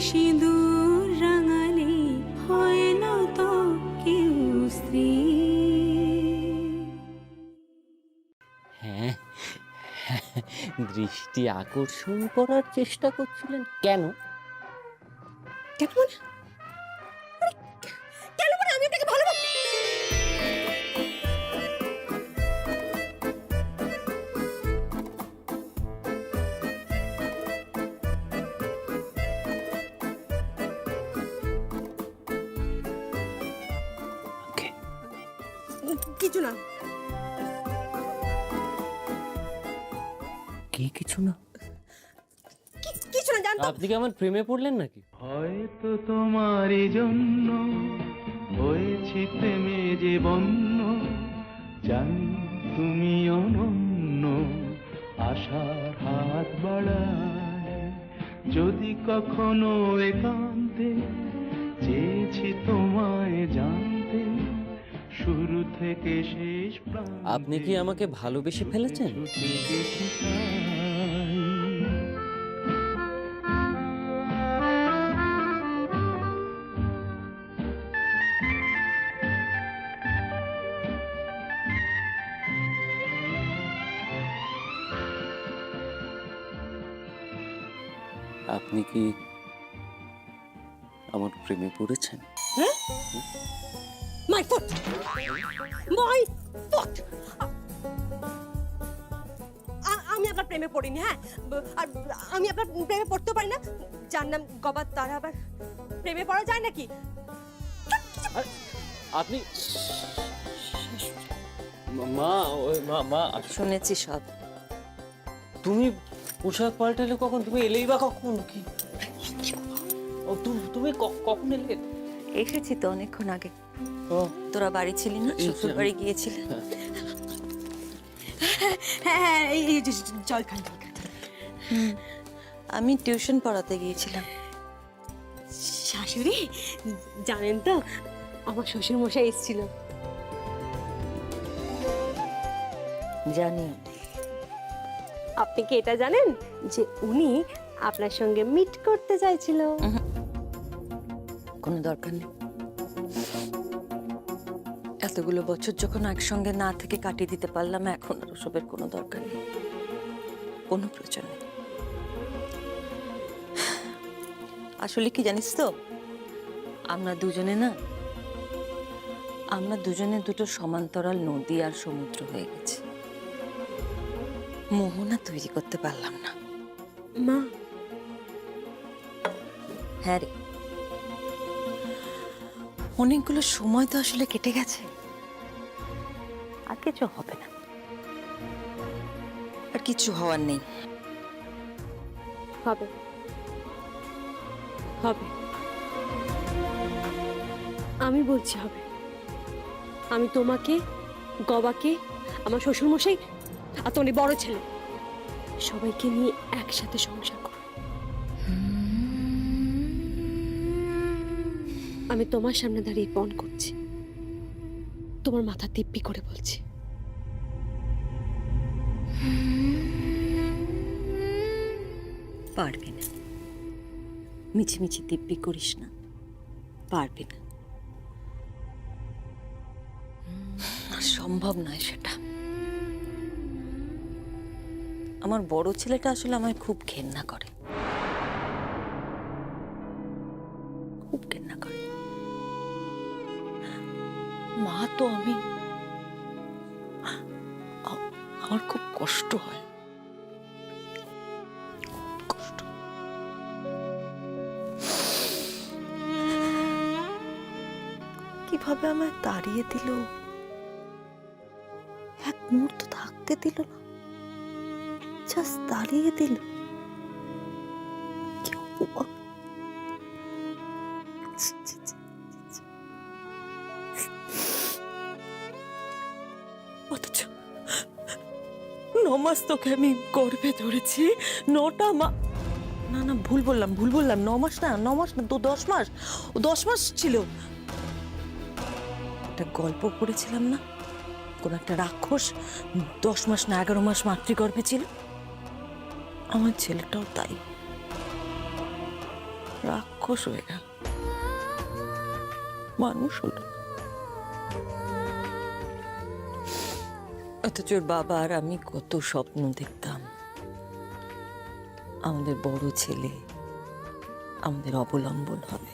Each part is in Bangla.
সিঁদুর রাঙালে হয় না তো কেউ স্ত্রী। হ্যাঁ, দৃষ্টি আকর্ষণ করার চেষ্টা করছিলেন কেন? কেন মানে? কেন মানে আমি আপনাকে ভালোবাসি? ওকে, কিছু না। কি কিছু না? কিছু না জানতো। আপনি কি আমার প্রেমে পড়লেন নাকি? হয়তো তোমারই জন্য হয়েছি প্রেমে যে বন্য, জানি তুমি অনন্য, আশার হাত বাড়ায় যদি কখনো একান্তে চেয়েছি তোমায় জানতে, শুরু থেকে শেষ প্রান্তে আপনি কি আমাকে ভালোবেসে ফেলেছেন? ছুটে গেছি তাই। আপনি কি আমার প্রেমে পড়েছেন? My foot, my foot. আমি আপনার প্রেমে পড়িনি। হ্যাঁ, আর আমি আপনার প্রেমে পড়তে পারি না। যার নাম গবা তার আবার প্রেমে পড়া যায় নাকি? আপনি মা, ওই মা, শুনেছি সব। তুমি পোশাক পাল্টালে কখন? তুমি এলেই বা কখন? কি ও তুমি কখন এলে? এসেছি তো অনেকক্ষণ আগে। ও তোরা বাড়ি ছিলি না? শ্বশুর বাড়ি গিয়েছিলি? হ্যাঁ হ্যাঁ, এই যে জল খান, জল খান। আমি টিউশন পড়াতে গিয়েছিলাম। শাশুড়ি, জানেন তো আমার শ্বশুর মশাই এসেছিল। জানি। আপনি কি এটা জানেন যে উনি আপনার সঙ্গে মিট করতে চাইছিল? কোনো দরকার নেই। এতগুলো বছর যখন একসঙ্গে না থেকে কাটিয়ে দিতে পারলাম, এখন আর ওসবের কোনো দরকার নেই, কোনো প্রয়োজন নেই। আসলে কি জানিস তো, আমরা দুজনে দুটো সমান্তরাল নদী আর সমুদ্র হয়ে গেছে। মোহনা তৈরি করতে পারলাম না। মা, হ্যাঁ রে, অনেকগুলো সময় তো আসলে কেটে গেছে, আর কিছু হবে না, আর কিছু হওয়ার নেই। হবে হবে, আমি বলছি হবে। আমি তোমাকে, গবাকে, আমার শ্বশুর মশাই আর তোমার বড় ছেলে সবাইকে নিয়ে একসাথে সংসার করব। আমি তোমার সামনে দাঁড়িয়ে পণ করছি, তোমার মাথা দিব্যি করে বলছি। পারবি না, মিছিমিছি দিব্যি করিস না, পারবি না, আর সম্ভব নয় সেটা। আমার বড় ছেলেটা আসলে আমায় খুব ঘেন্না করে, খুব ঘেন্না করে। মা তো আমি, আমার খুব কষ্ট হয়, কষ্ট। কিভাবে আমায় তাড়িয়ে দিল, এক মুহূর্ত থাকতে দিল না, জাস্ট তাড়িয়ে দিল। কি অপমান! অথচ 9 মাস তোকে আমি গর্ভে ধরেছি, 9টা মা, না না ভুল বললাম 9 মাস না, 9 মাস না তো 10 মাস, 10 মাস ছিল। একটা গল্প পড়েছিলাম না, কোন একটা রাক্ষস 10 মাস না 11 মাস মাতৃগর্ভে ছিল। আমার ছেলেটাও তাই, রাক্ষস হয়ে গেল, মানুষ হলো না। অথচ ওর বাবা আর আমি কত স্বপ্ন দেখতাম, আমাদের বড় ছেলে আমাদের অবলম্বন হবে,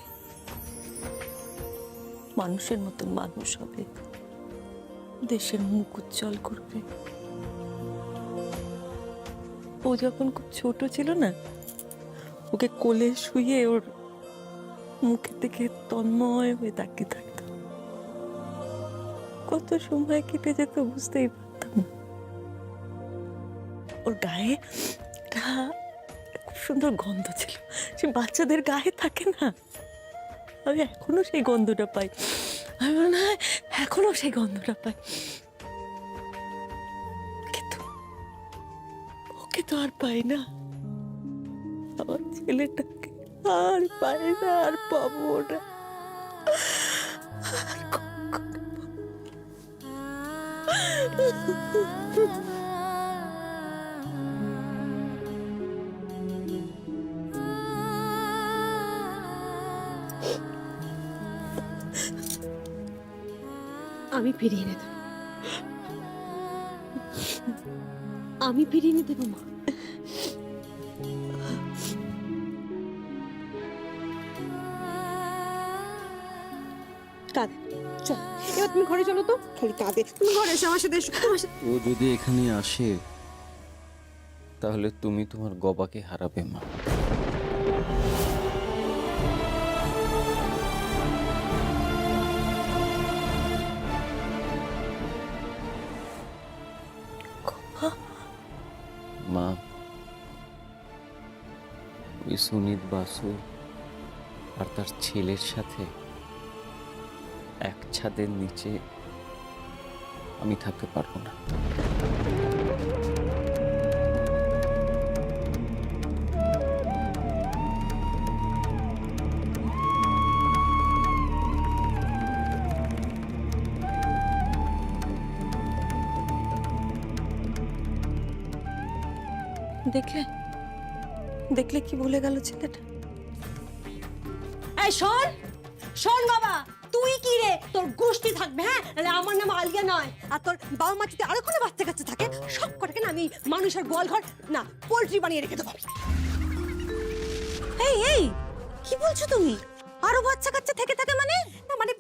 মানুষের মতন মানুষ হবে, দেশের মুখ উজ্জ্বল করবে। ও যখন খুব ছোট ছিল না, ওকে কোলে শুয়ে ওর মুখের দিকে তন্ময় হয়ে তাকিয়ে থাকতাম। কত সময় কেটে যেত বুঝতেই পারতাম না। ওর গায়ে একটা খুব সুন্দর গন্ধ ছিল, সে বাচ্চাদের গায়ে থাকে না, আমি এখনো সেই গন্ধটা পাই। আমি মনে হয় এখনো সেই গন্ধটা পাই। কিন্তু ওকে তো আর পাই না, আমার ছেলেটাকে আর পাই না, আর পাবো না। আর কখনো পাবো না। আমি ফিরিয়ে এনে দেবো, আমি ফিরিয়ে এনে দেবো মা। কাঁদে, চল এবার তুমি ঘরে চলো তো। খালি কাঁদে, তুমি ঘরে এসো আমার সাথে, এসো আমার সাথে। ও যদি এখানে আসে তাহলে তুমি তোমার গবাকে হারাবে মা। মা, ওই সুনীত বাসু আর তার ছেলের সাথে এক ছাদের নিচে আমি থাকতে পারবো না। দেখলে দেখলে কি বলে গেল ছেলেটা? এই শোন, শোন বাবা, তুই কি রে, তোর গোষ্ঠী থাকবে? হ্যাঁ, আমার নাম আলিয়া নয়। আর তোর বাবা মা যদি আরো কোনো বাচ্চা কাচ্চা থাকে, সব কটাকে না আমি মানুষের গোয়াল ঘর না পোল্ট্রি বানিয়ে রেখে দেবো। এই এই কি বলছো তুমি? আরো বাচ্চা কাচ্চা থেকে থাকে মানে? না মানে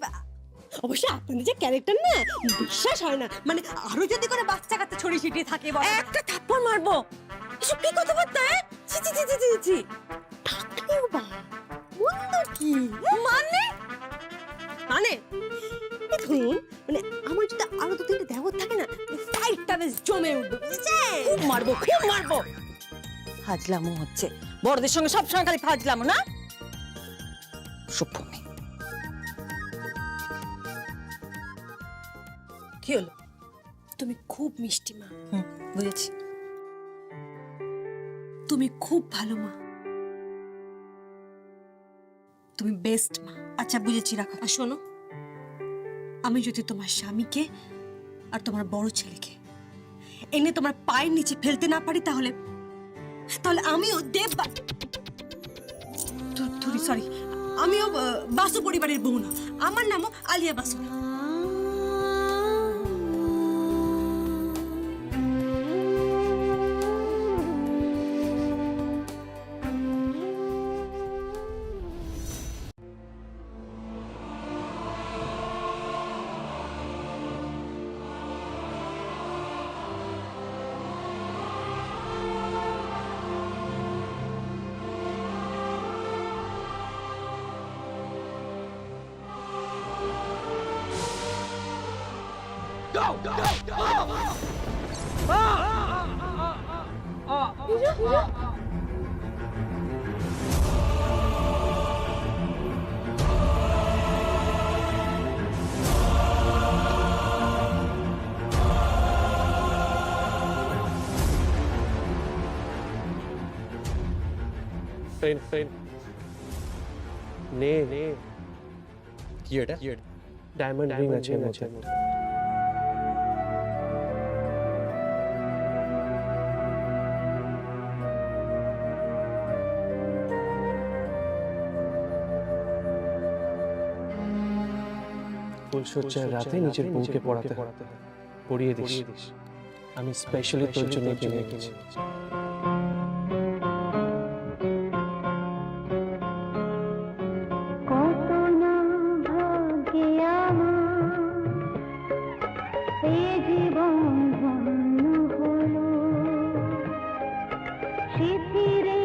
অবশ্যই আপনাদের যে ক্যারেক্টার না, বিশ্বাস হয় না। মানে আরো যদি করে বাচ্চা কাচ্চা ছড়িয়ে ছিটিয়ে থাকে, একটা থাপ্পড় মারবো। এসব কি কথাবার্তা? ছি ছি ছি ছি ছি। থাকলেও বা বন্ধু কি মানে মানে দেখুন, মানে আমার যদি আরো দু তিনটে দেবর থাকে না, ফাইটটা বেশ জমে উঠবে, বুঝেছেন? খুব মারবো, খুব মারবো। ফাজলামো হচ্ছে, বড়দের সঙ্গে সবসময় খালি ফাজলামো না? সভ্য মেয়ে। কি হলো? তুমি খুব মিষ্টি মা, বুঝেছি। তুমি খুব ভালো মা, তুমি বেস্ট মা। আচ্ছা বুঝেছি, রাখো। আর শোনো, আমি যদি তোমার স্বামীকে আর তোমার বড় ছেলেকে এনে তোমার পায়ের নিচে ফেলতে না পারি, তাহলে তাহলে আমিও সরি, আমিও বাসু পরিবারের বউ না, আমার নামও আলিয়া বাসু না। নে নে কি এটা? ডায়মন্ড রিং আছে মধ্যে। ফুলসজ্জার রাতে নিজের বউকে পড়াতে হয়, পড়িয়ে দিস। আমি স্পেশালি তোর জন্য কিনে এনেছি। কত না ভাগ্যে আমার এ জীবন ধন্য হলো শিথিরে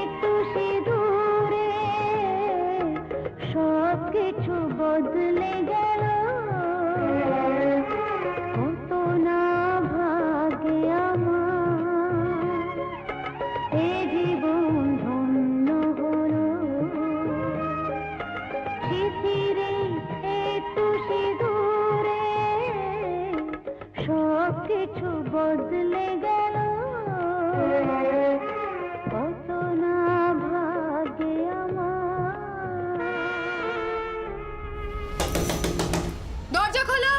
একটু সিঁদুরে সব কিছু বদলে গেল কত না ভাগ্যে আমার এ জীবন ধন্য হলো শিথিরে একটু সিঁদুরে সব কিছু বদলে গেল কত না ভাগ্যে আমার দরজা খোলো,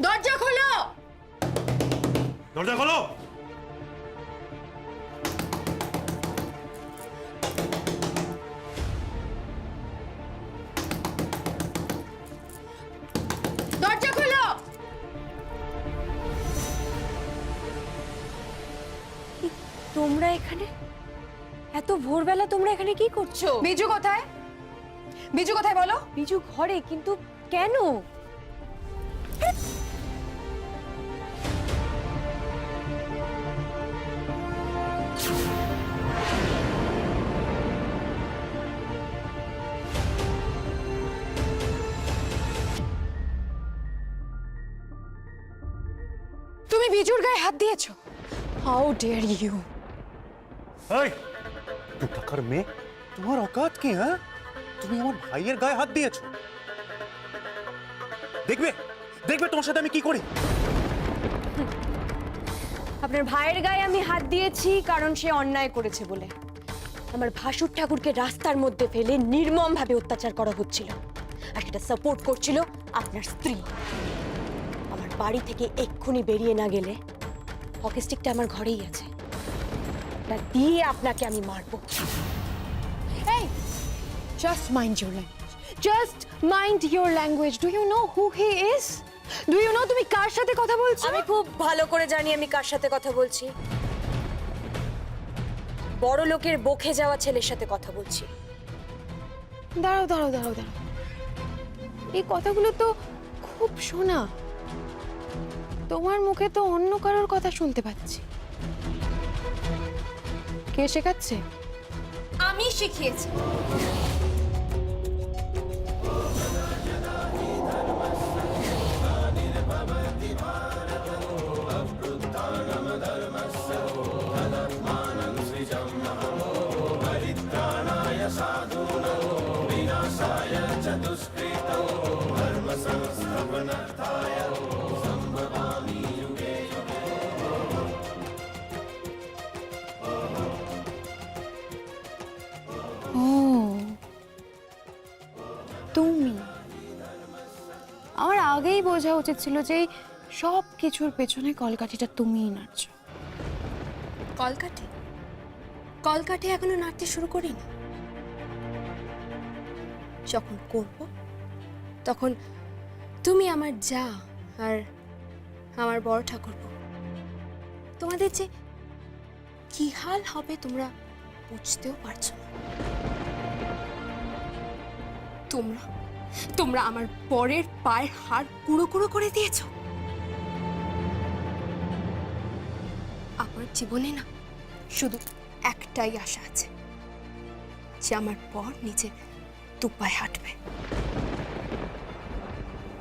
দরজা খোলো। দরজা খোলো। দরজা খোলো। তোমরা এখানে এত ভোরবেলা তোমরা এখানে কি করছো? বিজু কোথায়? বিজু কোথায় বলো? বিজু ঘরে, কিন্তু কেন? তুমি বিজুর গায়ে হাত দিয়েছো? How dare you! এই তুই টাকার মেয়ে, তোমার औकात কি? হ্যাঁ, তুমি আমার ভাইয়ের গায়ে হাত দিয়েছো। দেখবে দেখবে তোমার সাথে আমি কি করি। আপনার ভাইয়ের গায়ে আমি হাত দিয়েছি কারণ সে অন্যায় করেছে বলে। আমার ভাসুর ঠাকুরকে রাস্তার মধ্যে ফেলে নির্মমভাবে অত্যাচার করা হচ্ছিল, আর সেটা সাপোর্ট করছিল আপনার স্ত্রী। আমার বাড়ি থেকে এক্ষুনি বেরিয়ে না গেলে হকি স্টিকটা আমার ঘরেই আছে, তা দিয়ে আপনাকে আমি মারবো। Hey, just mind your language. Just mind your language. Do you know who he is? Do you know তুমি কার সাথে কথা বলছো? আমি খুব ভালো করে জানি আমি কার সাথে কথা বলছি। বড় লোকের বকে যাওয়া ছেলের সাথে কথা বলছি। দাঁড়াও দাঁড়াও দাঁড়াও দাঁড়াও, এই কথাগুলো তো খুব শোনা। তোমার মুখে তো অন্য কারোর কথা শুনতে পাচ্ছি। কে শেখাচ্ছে? আমি শিখিয়েছি। ও তুমি, আমার আগেই বোঝা উচিত ছিল যে এই সব কিছুর পেছনে কলকাঠিটা তুমিই নাড়ছো। কলকাঠি? কলকাঠি এখনো নাড়তে শুরু করিনি। যখন করব তখন তুমি আমার যা আর আমার বড় ঠাকুরপো, তোমাদের যে কি হাল হবে তোমরা বুঝতেও পারছো না। তোমরা আমার বরের পায়ের হাড় কুড়ো কুড়ো করে দিয়েছো। আমার জীবনে না শুধু একটাই আশা আছে, যে আমার বর নিচে দু পায়ে হাঁটবে।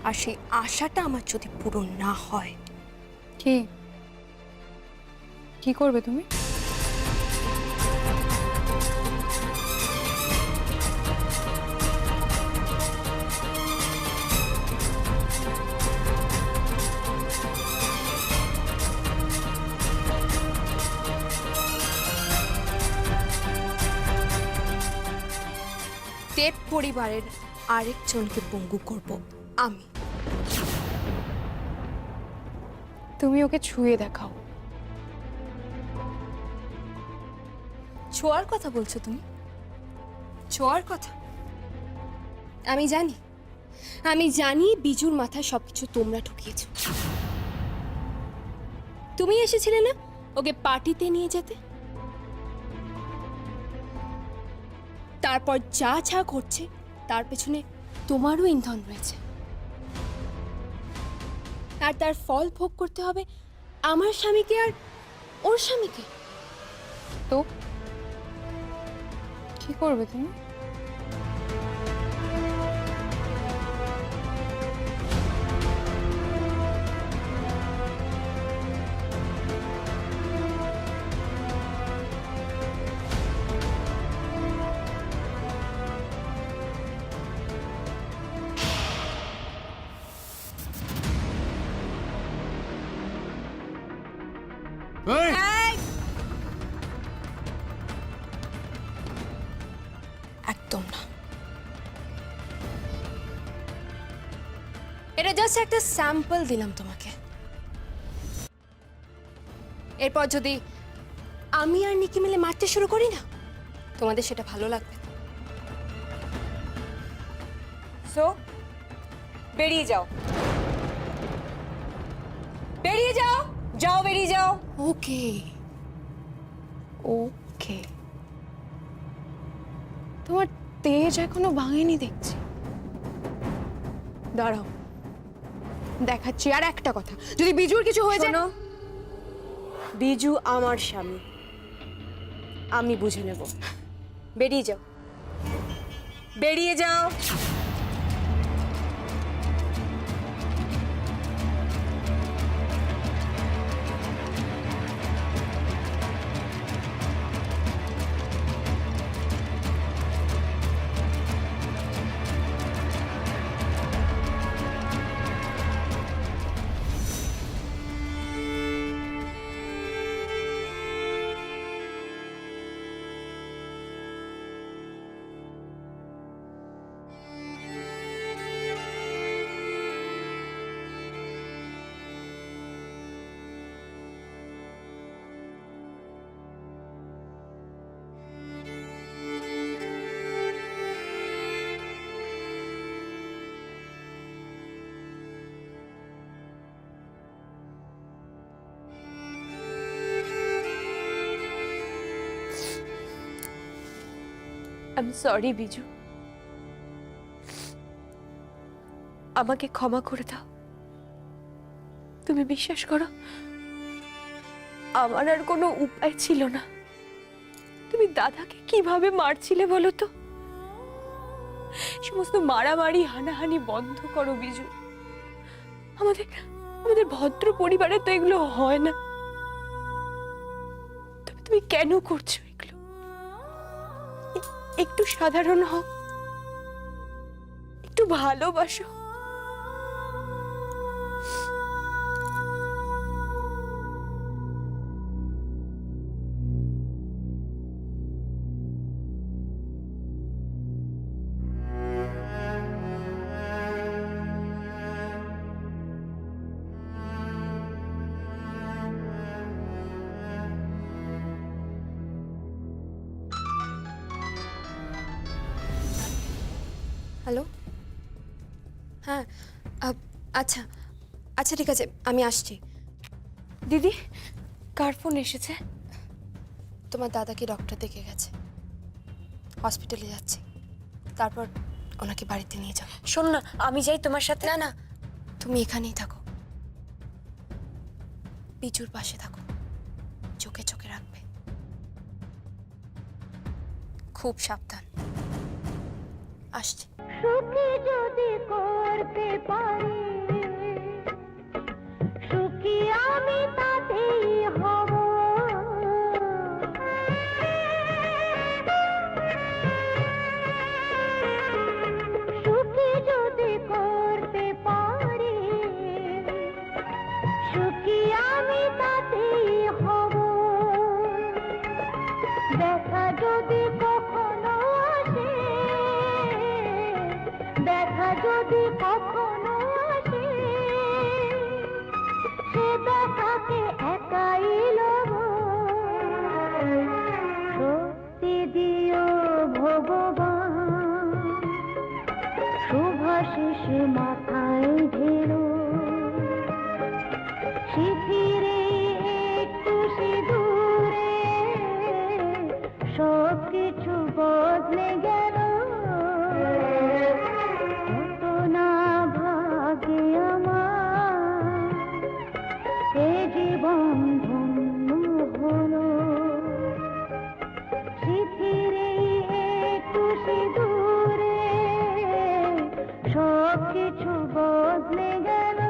আর সেই আশাটা আমার যদি পূরণ না হয়, কি করবে তুমি? দেব পরিবারের আরেকজনকে পঙ্গু করব আমি। তুমি ওকে ছুঁয়ে দেখাও। ছোঁয়ার কথা বলছো তুমি? ছোঁয়ার কথা? আমি জানি আমি জানি বিজুর মাথায় সবকিছু তোমরা ঢুকিয়েছো। তুমি এসেছিলে না ওকে পার্টিতে নিয়ে যেতে? তারপর যা যা করছে তার পেছনে তোমারও ইন্ধন রয়েছে, আর তার ফল ভোগ করতে হবে আমার স্বামীকে আর ওর স্বামীকে। তো কি করবে তুমি? একদম না, এটা জাস্ট একটা স্যাম্পল দিলাম তোমাকে। এরপর যদি আমি আর নিকি মিলে মারতে শুরু করি না, তোমাদের সেটা ভালো লাগবে। সো বেরিয়ে যাও, বেরিয়ে যাও, যাও বেরিয়ে যাও। ওকে ওকে, তোমার তেজ এখনো ভাঙেনি দেখছি। দাঁড়াও, দেখাচ্ছি। আর একটা কথা, যদি বিজুর কিছু হয়ে যায়। শোনো, বিজু আমার স্বামী, আমি বুঝে নেব। বেরিয়ে যাও, বেরিয়ে যাও। আই এম সরি বিজু, আমাকে ক্ষমা করে দাও। তুমি বিশ্বাস করো, আমার আর কোনো উপায় ছিল না। তুমি দাদাকে কিভাবে মারছিলে বলো তো? সমস্ত মারামারি হানাহানি বন্ধ করো বিজু। আমাদের আমাদের ভদ্র পরিবারে তো এগুলো হয় না। তবে তুমি কেন করছো এগুলো? একটু সাধারণ হও, একটু ভালোবাসো। হ্যালো, হ্যাঁ, আচ্ছা আচ্ছা ঠিক আছে, আমি আসছি। দিদি, কার ফোন এসেছে? তোমার দাদাকে ডক্টর দেখে গেছে, হসপিটালে যাচ্ছি, তারপর ওনাকে বাড়িতে নিয়ে যাও। শোনো না, আমি যাই তোমার সাথে। না না, তুমি এখানেই থাকো, বিজুর পাশে থাকো, চোখে চোখে রাখবে, খুব সাবধান। আসছি। সুখী যদি করতে পারি, সুখী আমি তাতেই হব। সুখী যদি করতে পারি, সুখী আমি তাতেই হব। দেখা যদি কখনো আসে, দেখা যদি কখনো আসে, সে দেখাকে একাই লব। শক্তি দিও ভগবান, শুভ আশিস মাথায় ঢেলো শিথিরে একটু সিঁদুরে সব কিছু বদলে গেল কত না ভাগে আমার এ জীবন ধন্য হলো শিথিরে একটু সিঁদুরে সব কিছু বদলে গেল